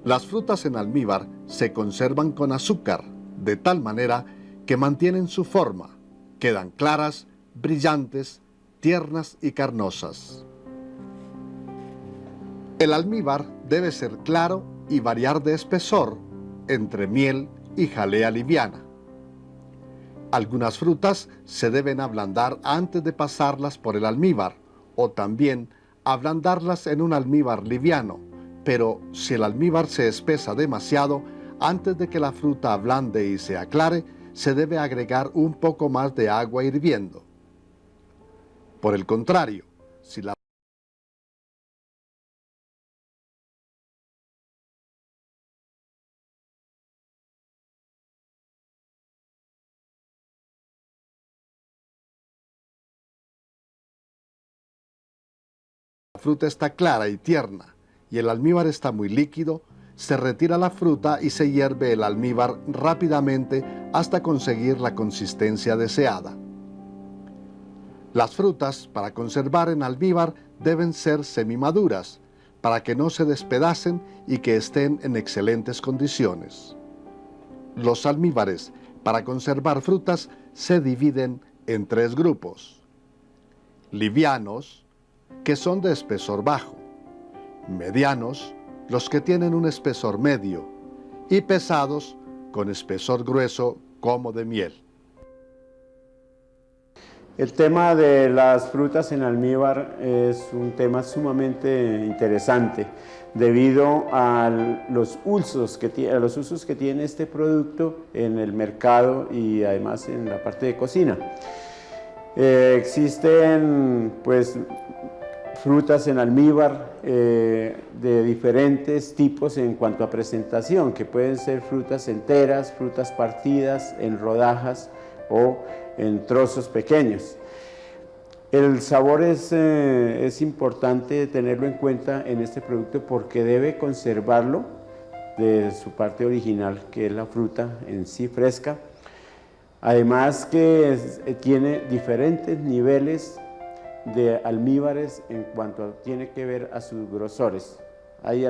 Las frutas en almíbar se conservan con azúcar, de tal manera que mantienen su forma, quedan claras, brillantes, tiernas y carnosas. El almíbar debe ser claro y variar de espesor entre miel y jalea liviana. Algunas frutas se deben ablandar antes de pasarlas por el almíbar, o también ablandarlas en un almíbar liviano, pero si el almíbar se espesa demasiado, antes de que la fruta ablande y se aclare, se debe agregar un poco más de agua hirviendo. Por el contrario, si la fruta está clara y tierna y el almíbar está muy líquido, se retira la fruta y se hierve el almíbar rápidamente hasta conseguir la consistencia deseada. Las frutas para conservar en almíbar deben ser semimaduras, para que no se despedacen y que estén en excelentes condiciones. Los almíbares para conservar frutas se dividen en tres grupos: livianos, que son de espesor bajo; medianos, los que tienen un espesor medio; y pesados, con espesor grueso como de miel. El tema de las frutas en almíbar es un tema sumamente interesante debido a los usos que tiene este producto en el mercado y además en la parte de cocina. Existen pues frutas en almíbar de diferentes tipos en cuanto a presentación, que pueden ser frutas enteras, frutas partidas en rodajas o en trozos pequeños. El sabor es importante tenerlo en cuenta en este producto porque debe conservarlo de su parte original, que es la fruta en sí fresca. Además que tiene diferentes niveles de almíbares en cuanto tiene que ver a sus grosores. Hay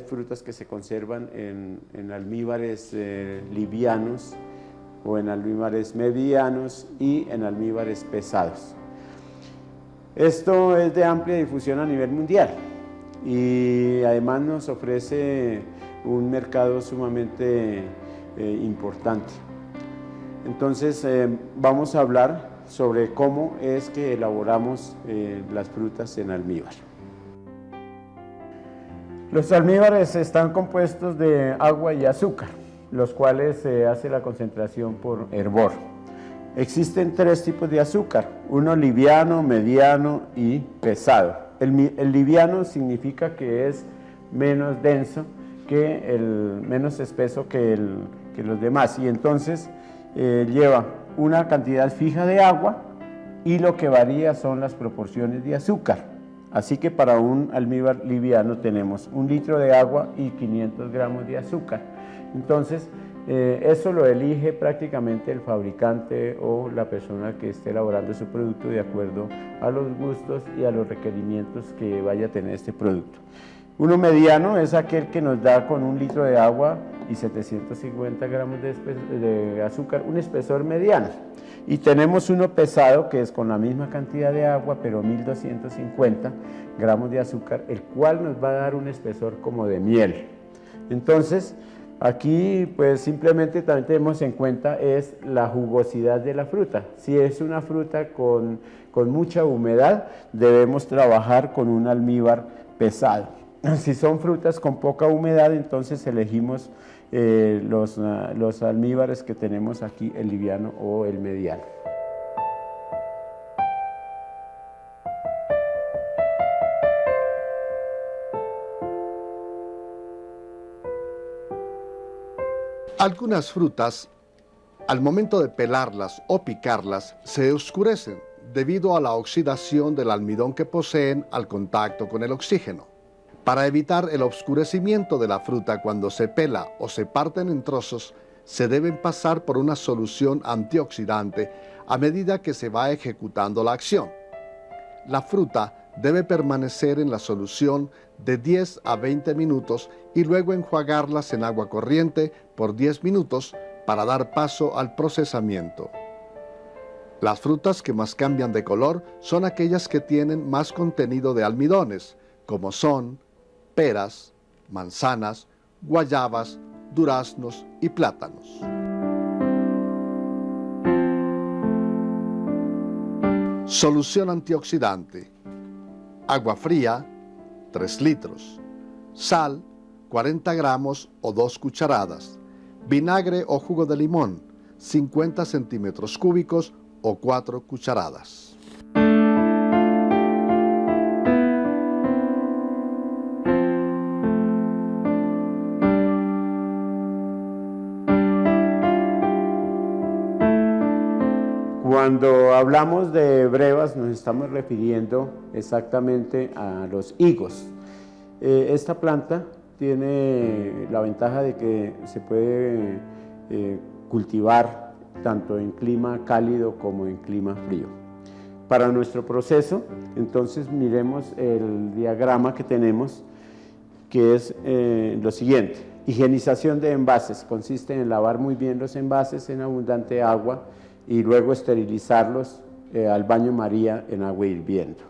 frutas que se conservan en almíbares livianos, o en almíbares medianos y en almíbares pesados. Esto es de amplia difusión a nivel mundial y además nos ofrece un mercado sumamente importante. Entonces vamos a hablar sobre cómo es que elaboramos las frutas en almíbar. Los almíbares están compuestos de agua y azúcar, los cuales se hace la concentración por hervor. Existen tres tipos de azúcar: uno liviano, mediano y pesado. El liviano significa que es menos denso, menos espeso que los demás, y entonces lleva una cantidad fija de agua y lo que varía son las proporciones de azúcar. Así que para un almíbar liviano tenemos 1 litro de agua y 500 gramos de azúcar. Entonces, eso lo elige prácticamente el fabricante o la persona que esté elaborando su producto de acuerdo a los gustos y a los requerimientos que vaya a tener este producto. Uno mediano es aquel que nos da con 1 litro de agua y 750 gramos de azúcar, un espesor mediano. Y tenemos uno pesado que es con la misma cantidad de agua, pero 1250 gramos de azúcar, el cual nos va a dar un espesor como de miel. Entonces, aquí pues simplemente también tenemos en cuenta es la jugosidad de la fruta. Si es una fruta con mucha humedad, debemos trabajar con un almíbar pesado. Si son frutas con poca humedad, entonces elegimos los almíbares que tenemos aquí, el liviano o el mediano. Algunas frutas, al momento de pelarlas o picarlas, se oscurecen debido a la oxidación del almidón que poseen al contacto con el oxígeno. Para evitar el oscurecimiento de la fruta cuando se pela o se parten en trozos, se deben pasar por una solución antioxidante a medida que se va ejecutando la acción. La fruta debe permanecer en la solución de 10 a 20 minutos y luego enjuagarlas en agua corriente por 10 minutos para dar paso al procesamiento. Las frutas que más cambian de color son aquellas que tienen más contenido de almidones, como son peras, manzanas, guayabas, duraznos y plátanos. Solución antioxidante. Agua fría, 3 litros. Sal, 40 gramos o 2 cucharadas. Vinagre o jugo de limón, 50 centímetros cúbicos o 4 cucharadas. Cuando hablamos de brevas nos estamos refiriendo exactamente a los higos. Esta planta tiene la ventaja de que se puede cultivar tanto en clima cálido como en clima frío. Para nuestro proceso, entonces miremos el diagrama que tenemos, que es lo siguiente. Higienización de envases. Consiste en lavar muy bien los envases en abundante agua y luego esterilizarlos al baño María en agua hirviendo.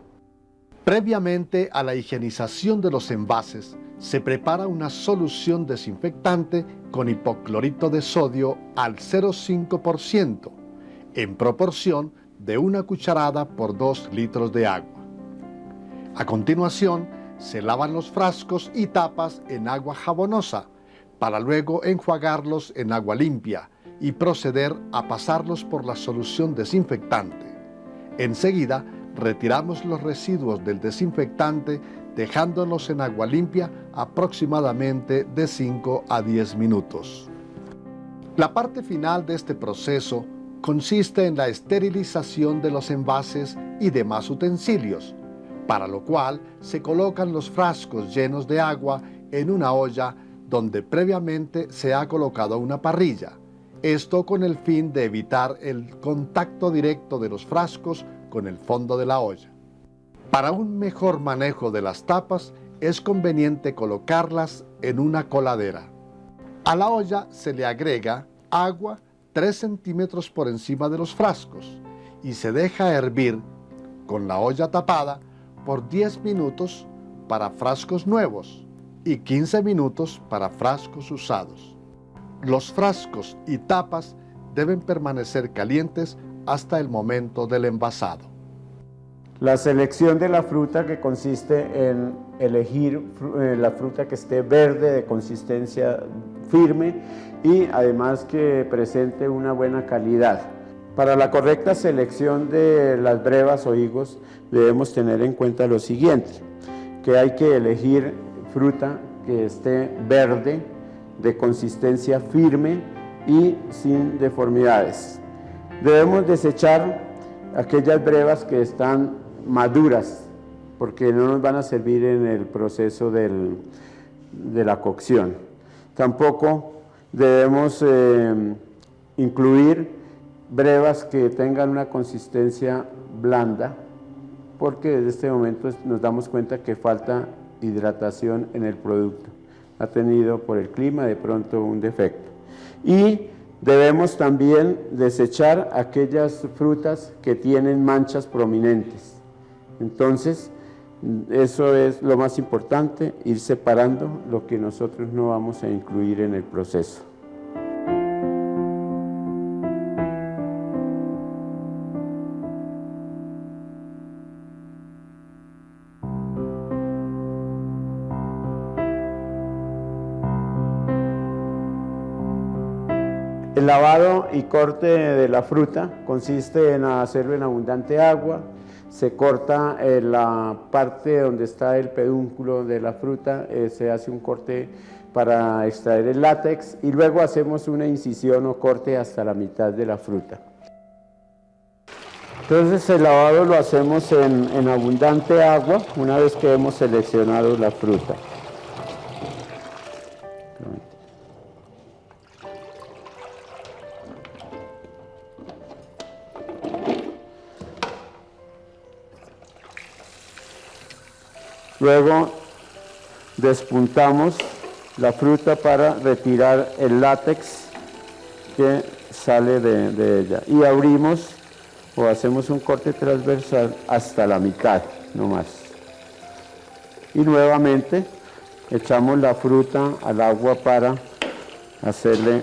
Previamente a la higienización de los envases, se prepara una solución desinfectante con hipoclorito de sodio al 0,5%, en proporción de 1 cucharada por 2 litros de agua. A continuación, se lavan los frascos y tapas en agua jabonosa, para luego enjuagarlos en agua limpia y proceder a pasarlos por la solución desinfectante. Enseguida, retiramos los residuos del desinfectante dejándolos en agua limpia aproximadamente de 5 a 10 minutos. La parte final de este proceso consiste en la esterilización de los envases y demás utensilios, para lo cual se colocan los frascos llenos de agua en una olla donde previamente se ha colocado una parrilla. Esto con el fin de evitar el contacto directo de los frascos con el fondo de la olla. Para un mejor manejo de las tapas, es conveniente colocarlas en una coladera. A la olla se le agrega agua 3 centímetros por encima de los frascos y se deja hervir con la olla tapada por 10 minutos para frascos nuevos y 15 minutos para frascos usados. Los frascos y tapas deben permanecer calientes hasta el momento del envasado. La selección de la fruta, que consiste en elegir la fruta que esté verde, de consistencia firme y además que presente una buena calidad. Para la correcta selección de las brevas o higos debemos tener en cuenta lo siguiente, que hay que elegir fruta que esté verde, de consistencia firme y sin deformidades. Debemos desechar aquellas brevas que están maduras, porque no nos van a servir en el proceso de la cocción. Tampoco debemos incluir brevas que tengan una consistencia blanda, porque desde este momento nos damos cuenta que falta hidratación en el producto. Ha tenido por el clima de pronto un defecto. Y debemos también desechar aquellas frutas que tienen manchas prominentes. Entonces, eso es lo más importante, ir separando lo que nosotros no vamos a incluir en el proceso. El lavado y corte de la fruta consiste en hacerlo en abundante agua. Se corta la parte donde está el pedúnculo de la fruta, se hace un corte para extraer el látex y luego hacemos una incisión o corte hasta la mitad de la fruta. Entonces el lavado lo hacemos en abundante agua una vez que hemos seleccionado la fruta. Luego despuntamos la fruta para retirar el látex que sale de ella. Y abrimos o hacemos un corte transversal hasta la mitad, no más. Y nuevamente echamos la fruta al agua para hacerle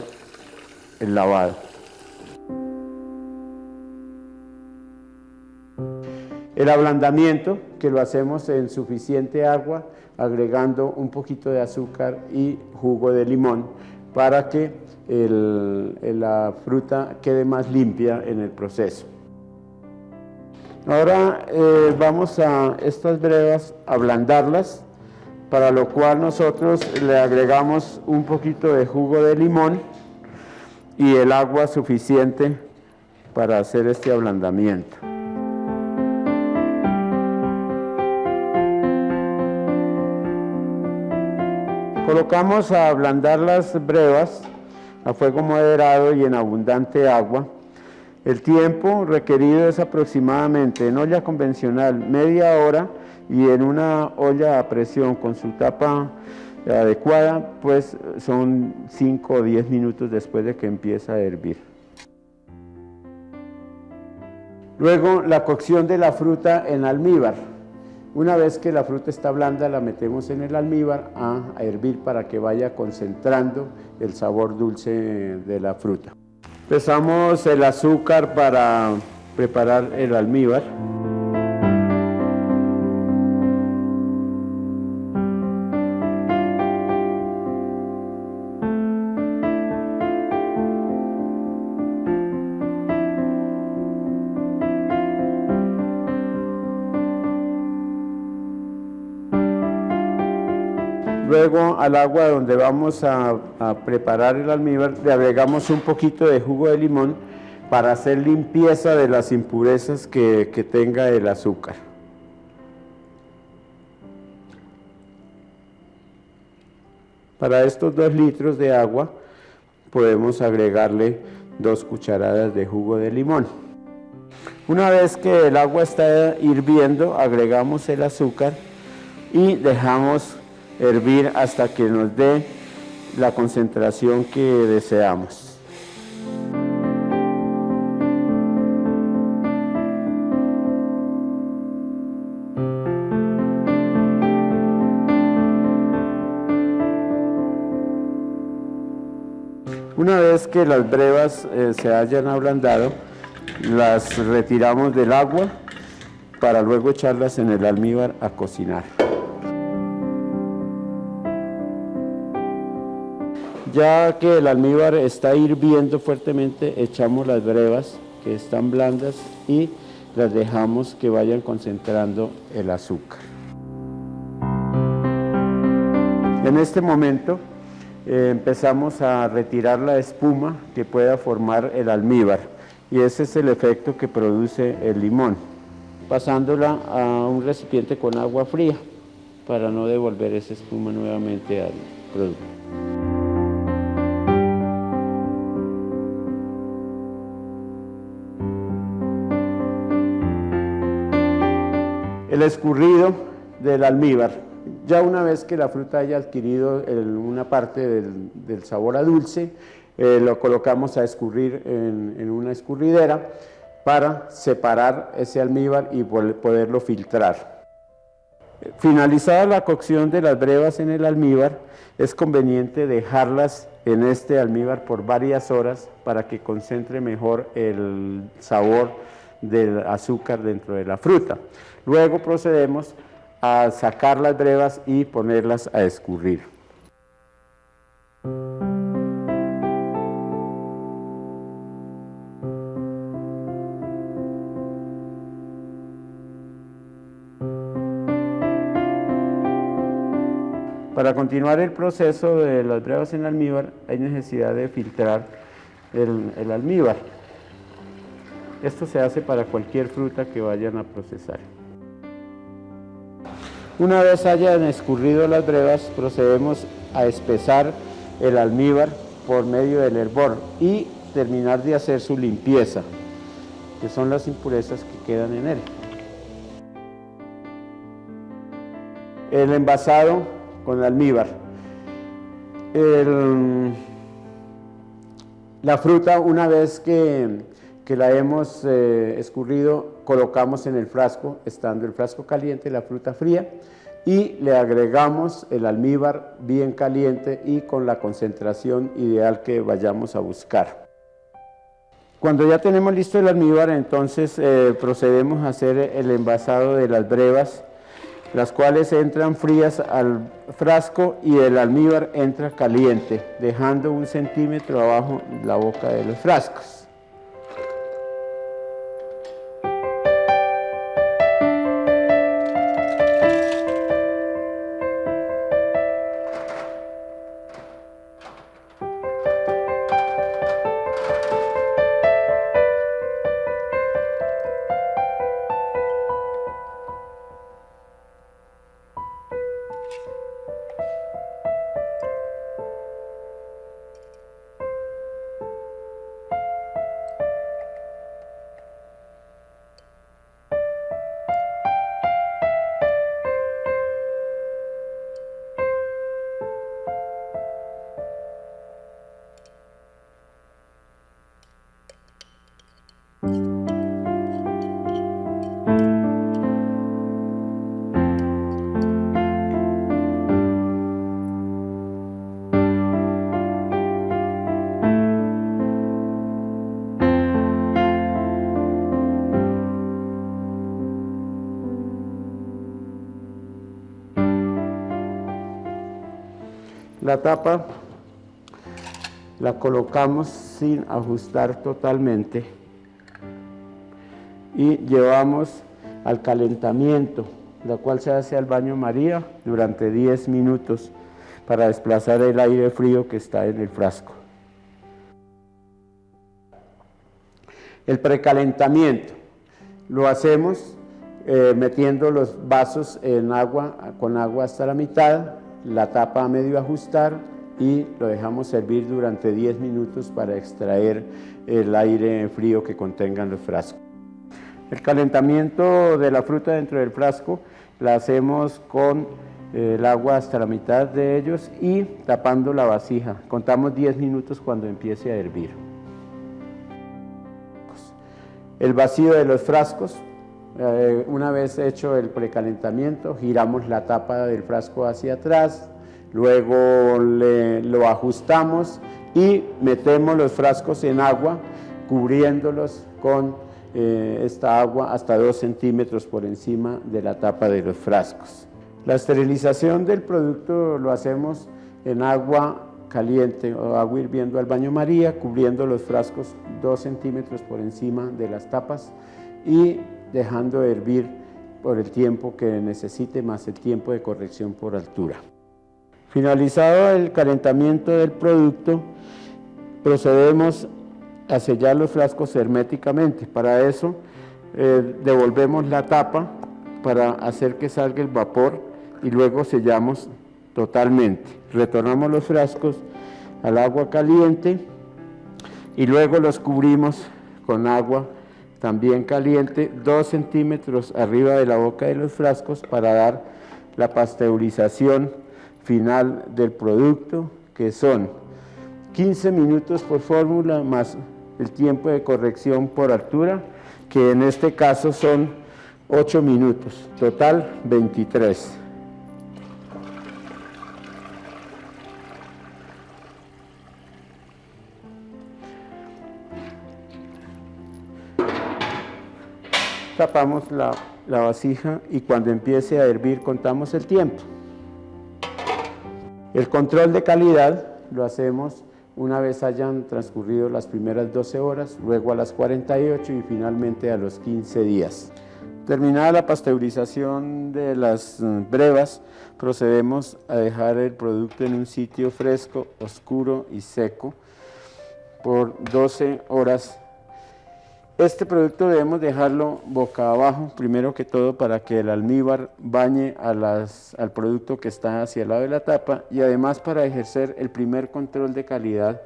el lavado. El ablandamiento, que lo hacemos en suficiente agua, agregando un poquito de azúcar y jugo de limón para que la fruta quede más limpia en el proceso. Ahora vamos a estas brevas a ablandarlas, para lo cual nosotros le agregamos un poquito de jugo de limón y el agua suficiente para hacer este ablandamiento. Colocamos a ablandar las brevas a fuego moderado y en abundante agua. El tiempo requerido es aproximadamente en olla convencional media hora y en una olla a presión con su tapa adecuada, pues son 5 o 10 minutos después de que empieza a hervir. Luego, la cocción de la fruta en almíbar. Una vez que la fruta está blanda, la metemos en el almíbar a hervir para que vaya concentrando el sabor dulce de la fruta. Empezamos el azúcar para preparar el almíbar. Luego al agua donde vamos a preparar el almíbar le agregamos un poquito de jugo de limón para hacer limpieza de las impurezas que tenga el azúcar. Para estos 2 litros de agua podemos agregarle 2 cucharadas de jugo de limón. Una vez que el agua está hirviendo, agregamos el azúcar y dejamos hervir hasta que nos dé la concentración que deseamos. Una vez que las brevas se hayan ablandado, las retiramos del agua para luego echarlas en el almíbar a cocinar. Ya que el almíbar está hirviendo fuertemente, echamos las brevas que están blandas y las dejamos que vayan concentrando el azúcar. En este momento empezamos a retirar la espuma que pueda formar el almíbar y ese es el efecto que produce el limón, pasándola a un recipiente con agua fría para no devolver esa espuma nuevamente al producto. El escurrido del almíbar. Ya una vez que la fruta haya adquirido una parte del sabor a dulce, lo colocamos a escurrir en una escurridera para separar ese almíbar y poderlo filtrar. Finalizada la cocción de las brevas en el almíbar, es conveniente dejarlas en este almíbar por varias horas para que concentre mejor el sabor del azúcar dentro de la fruta. Luego procedemos a sacar las brevas y ponerlas a escurrir. Para continuar el proceso de las brevas en almíbar hay necesidad de filtrar el almíbar. Esto se hace para cualquier fruta que vayan a procesar. Una vez hayan escurrido las brevas, procedemos a espesar el almíbar por medio del hervor y terminar de hacer su limpieza, que son las impurezas que quedan en él. El envasado con almíbar. La fruta, una vez que la hemos escurrido, colocamos en el frasco, estando el frasco caliente, la fruta fría, y le agregamos el almíbar bien caliente y con la concentración ideal que vayamos a buscar. Cuando ya tenemos listo el almíbar, entonces procedemos a hacer el envasado de las brevas, las cuales entran frías al frasco y el almíbar entra caliente, dejando 1 centímetro abajo la boca de los frascos. La tapa la colocamos sin ajustar totalmente y llevamos al calentamiento, la cual se hace al baño María durante 10 minutos para desplazar el aire frío que está en el frasco. El precalentamiento lo hacemos metiendo los vasos en agua, con agua hasta la mitad, la tapa a medio ajustar y lo dejamos servir durante 10 minutos para extraer el aire frío que contengan los frascos. El calentamiento de la fruta dentro del frasco la hacemos con el agua hasta la mitad de ellos y tapando la vasija. Contamos 10 minutos cuando empiece a hervir. El vacío de los frascos. Una vez hecho el precalentamiento, giramos la tapa del frasco hacia atrás, luego lo ajustamos y metemos los frascos en agua, cubriéndolos con esta agua hasta 2 centímetros por encima de la tapa de los frascos. La esterilización del producto lo hacemos en agua caliente o agua hirviendo al baño María, cubriendo los frascos 2 centímetros por encima de las tapas y dejando hervir por el tiempo que necesite, más el tiempo de corrección por altura. Finalizado el calentamiento del producto, procedemos a sellar los frascos herméticamente. Para eso, devolvemos la tapa para hacer que salga el vapor y luego sellamos totalmente. Retornamos los frascos al agua caliente y luego los cubrimos con agua también caliente, 2 centímetros arriba de la boca de los frascos para dar la pasteurización final del producto, que son 15 minutos por fórmula más el tiempo de corrección por altura, que en este caso son 8 minutos, total 23. Tapamos la vasija y cuando empiece a hervir contamos el tiempo. El control de calidad lo hacemos una vez hayan transcurrido las primeras 12 horas, luego a las 48 y finalmente a los 15 días. Terminada la pasteurización de las brevas, procedemos a dejar el producto en un sitio fresco, oscuro y seco por 12 horas. Este producto debemos dejarlo boca abajo, primero que todo para que el almíbar bañe al producto que está hacia el lado de la tapa y además para ejercer el primer control de calidad,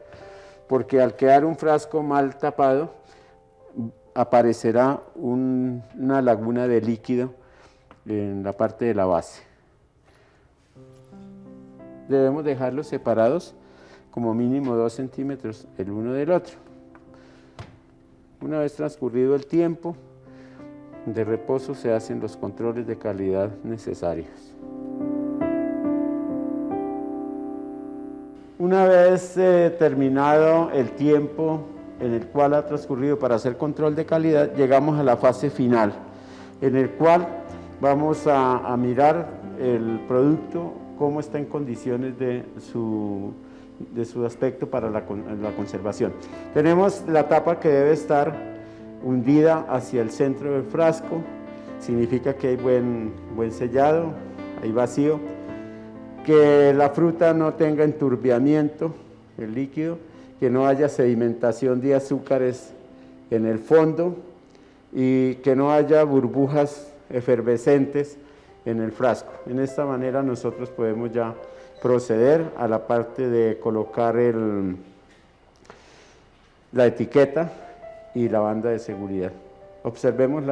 porque al quedar un frasco mal tapado aparecerá una laguna de líquido en la parte de la base. Debemos dejarlos separados como mínimo 2 centímetros el uno del otro. Una vez transcurrido el tiempo de reposo se hacen los controles de calidad necesarios. Una vez terminado el tiempo en el cual ha transcurrido para hacer control de calidad, llegamos a la fase final, en el cual vamos a mirar el producto, cómo está en condiciones de su aspecto para la conservación. Tenemos la tapa que debe estar hundida hacia el centro del frasco, significa que hay buen sellado, hay vacío, que la fruta no tenga enturbiamiento, el líquido, que no haya sedimentación de azúcares en el fondo y que no haya burbujas efervescentes en el frasco. En esta manera nosotros podemos ya proceder a la parte de colocar la etiqueta y la banda de seguridad. Observemos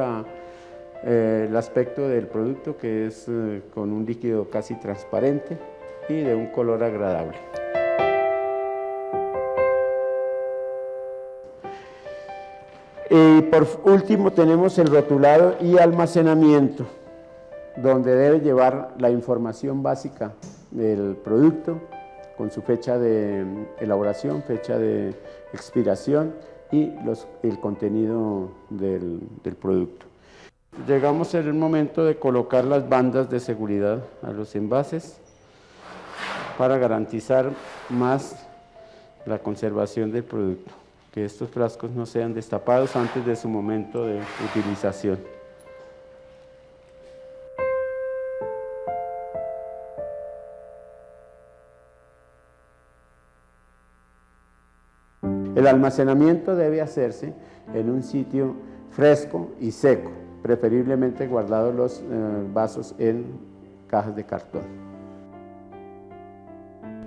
el aspecto del producto, que es con un líquido casi transparente y de un color agradable. Y por último tenemos el rotulado y almacenamiento, donde debe llevar la información básica del producto con su fecha de elaboración, fecha de expiración y el contenido del producto. Llegamos en el momento de colocar las bandas de seguridad a los envases para garantizar más la conservación del producto, que estos frascos no sean destapados antes de su momento de utilización. El almacenamiento debe hacerse en un sitio fresco y seco, preferiblemente guardados los vasos en cajas de cartón.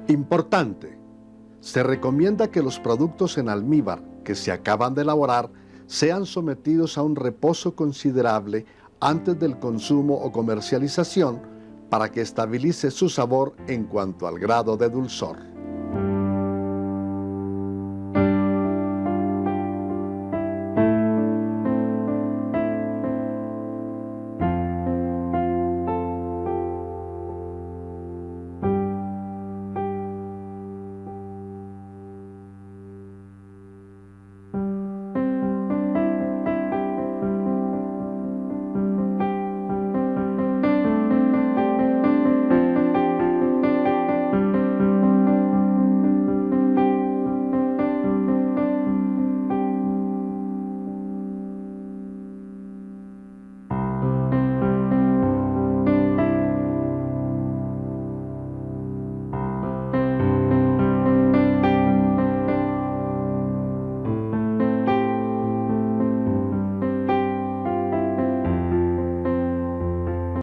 Importante, se recomienda que los productos en almíbar que se acaban de elaborar sean sometidos a un reposo considerable antes del consumo o comercialización para que estabilice su sabor en cuanto al grado de dulzor.